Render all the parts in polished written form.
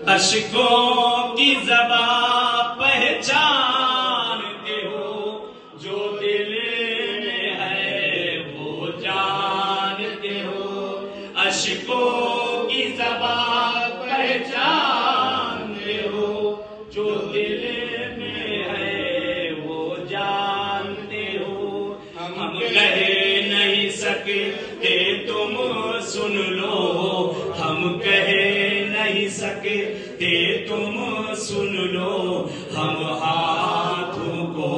اشکوں کی زبان پہچانتے ہو، جو دل میں ہے وہ جانتے ہو، اشکوں کی زبان پہچانتے ہو، جو دل میں ہے وہ جانتے ہو، ہم کہہ نہیں سکتے تم سن لو، ہم کہہ نہیں سکتے تم سن لو، ہم ہاتھوں کو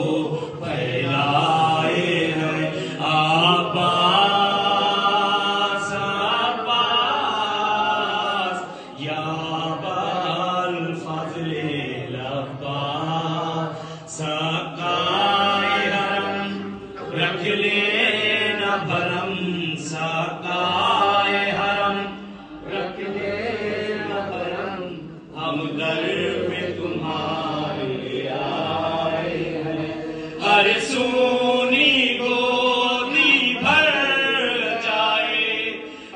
پھیلائے ہیں عباس عباس یا بالفضل العباس، سقائے حرم رکھ لینا بھرم، سقائے حرم رکھ لینا بھرم، ہم در پہ تمہارے آئے ہیں، ہر سونی گودی بھر جائے،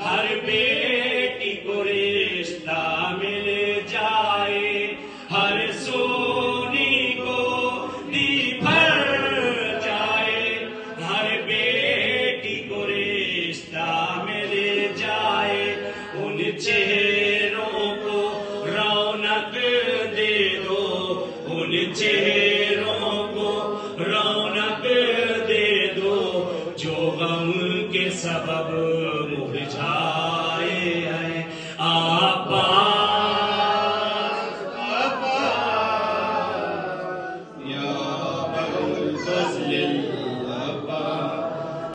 ہر بیٹی کو رشتہ مل جائے، ہر سونی گودی بھر جائے، ہر بیٹی کو رشتہ مل جائے، ان چہروں کو رونق دے دو، ان چہروں کو رونق دے دو، جو غم کے سبب